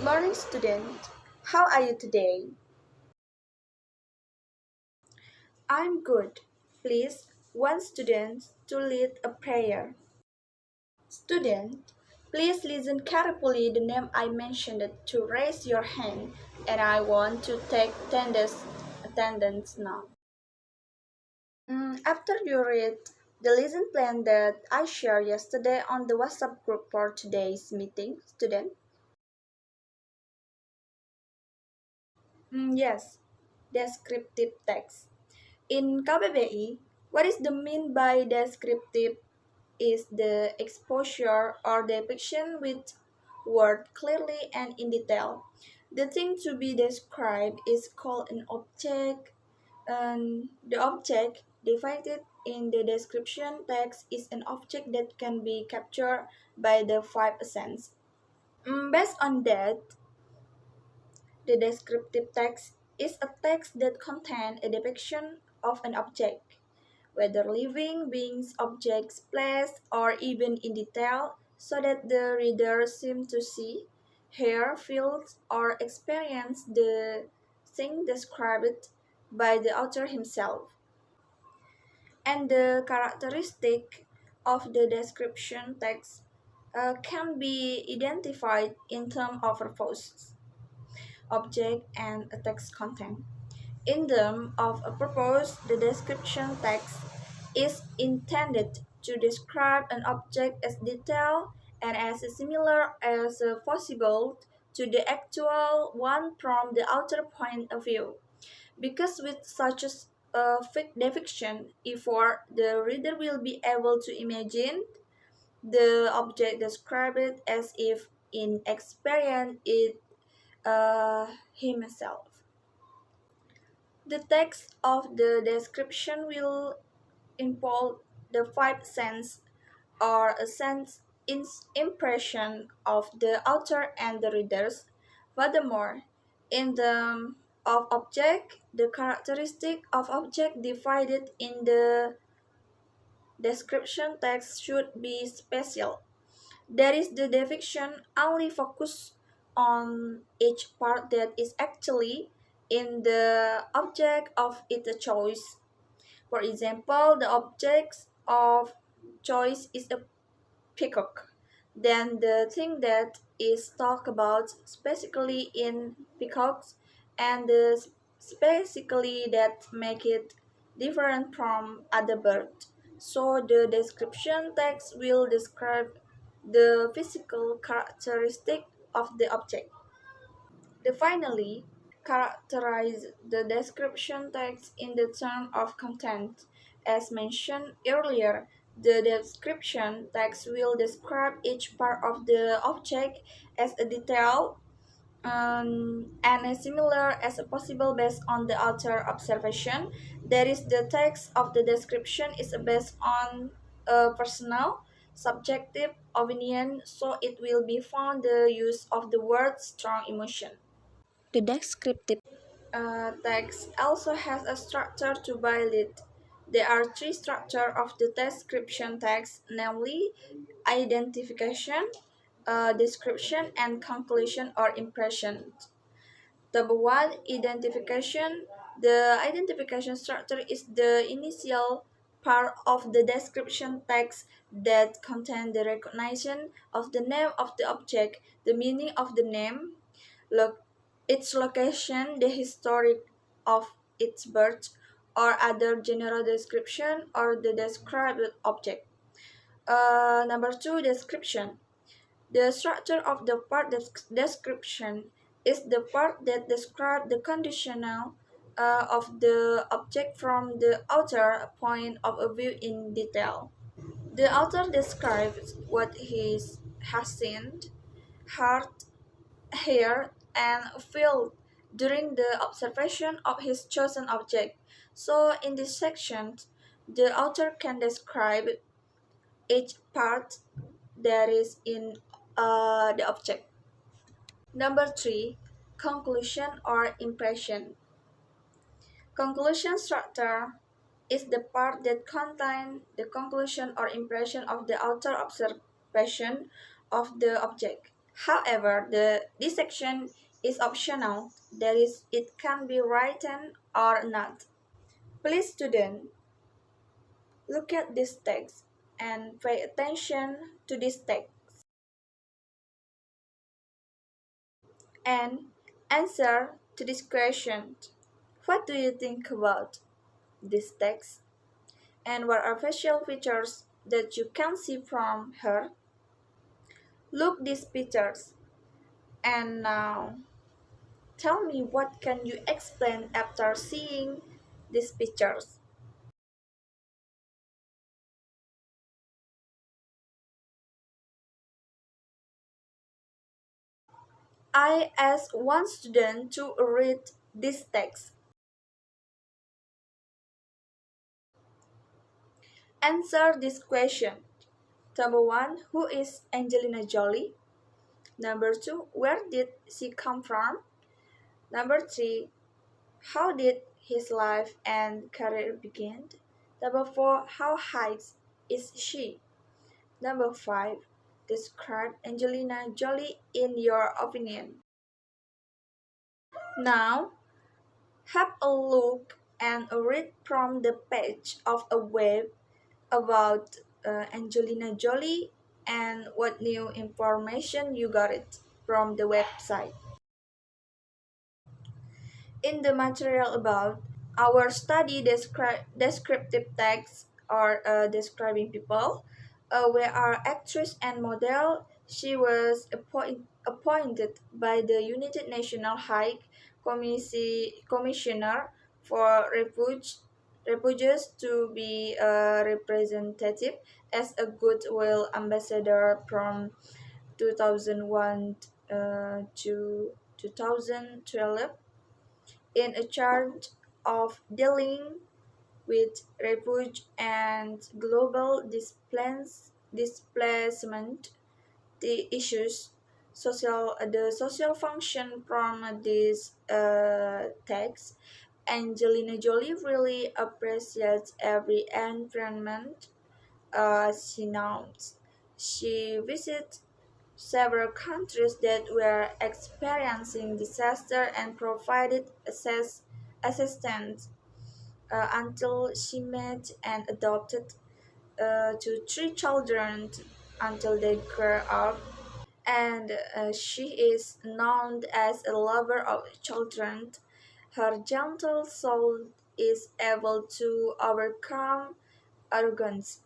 morning, student. How are you today? I'm good. Please, one student to lead a prayer. Student, please listen carefully the name I mentioned to raise your hand, and I want to take attendance now. After you read the lesson plan that I shared yesterday on the WhatsApp group for today's meeting, student. Yes, descriptive text. In KBBI, what is the mean by descriptive is the exposure or depiction with word clearly and in detail. The thing to be described is called an object, and the object divided in the description text is an object that can be captured by the five senses. Based on that, the descriptive text is a text that contains a depiction of an object, whether living beings, objects, place, or even in detail, so that the reader seems to see, hear, feel, or experience the thing described by the author himself. And the characteristic of the description text can be identified in terms of purpose, object, and a text content. In terms of a purpose, the description text is intended to describe an object as detailed and as similar as possible to the actual one from the outer point of view. Because with such a depiction, effort, the reader will be able to imagine the object described as if in experience it himself. The text of the description will involve the five sense or a sense impression of the author and the readers. Furthermore, in the of object, the characteristic of object divided in the description text should be special. That is, the depiction only focus on each part that is actually in the object of its choice. For example, the object of choice is a peacock. Then the thing that is talked about specifically in peacocks and the specifically that make it different from other birds. So the description text will describe the physical characteristic of the object. The finally characterize the description text in the term of content. As mentioned earlier, the description text will describe each part of the object as a detail and as similar as possible based on the author observation. That is, the text of the description is based on a personal, subjective opinion, so it will be found the use of the word strong emotion. The descriptive text also has a structure to build it. There are three structures of the description text, namely identification, description, and conclusion or impression. Number one, identification. The identification structure is the initial part of the description text that contains the recognition of the name of the object, the meaning of the name, its location, the history of its birth, or other general description or the described object. Number two, description. The structure of the part description is the part that describes the conditional of the object from the outer point of view in detail. The author describes what he has seen, heard, heard, and felt during the observation of his chosen object. So, in this section, the author can describe each part that is in the object. Number three, conclusion or impression. Conclusion structure is the part that contains the conclusion or impression of the author observation of the object. However, this section is optional, that is, it can be written or not. Please, student, look at this text and pay attention to this text and answer to this question. What do you think about this text? And what are facial features that you can see from her? Look these pictures and now tell me what can you explain after seeing these pictures. I asked one student to read this text. Answer this question. Number one, who is Angelina Jolie? Number two, where did she come from? Number three, how did his life and career begin? Number four, how high is she? Number five, describe Angelina Jolie in your opinion. Now, have a look and read from the page of a web about Angelina Jolie and what new information you got it from the website. In the material about our study descriptive text or describing people, where our actress and model, she was appointed by the United Nations High Commissioner for Refugees to be a representative as a goodwill ambassador from 2001 to 2012 in a charge of dealing with refuge and global displacement, the issues, the social function from this text. Angelina Jolie really appreciates every environment she knows. She visits several countries that were experiencing disaster and provided assistance until she met and adopted two, three children until they grew up. And she is known as a lover of children. Her gentle soul is able to overcome arrogance,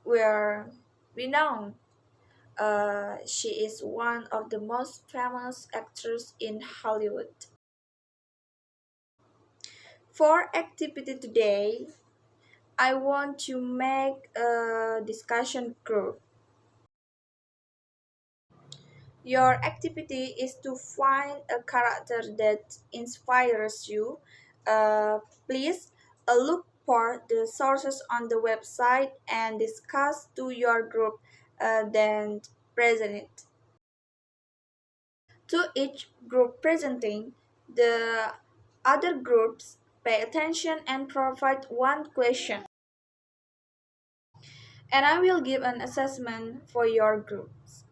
where we know she is one of the most famous actors in Hollywood. For activity today, I want to make a discussion group. Your activity is to find a character that inspires you. Uh, Please look for the sources on the website and discuss to your group, then present it. To each group presenting, the other groups pay attention and provide one question. And I will give an assessment for your groups.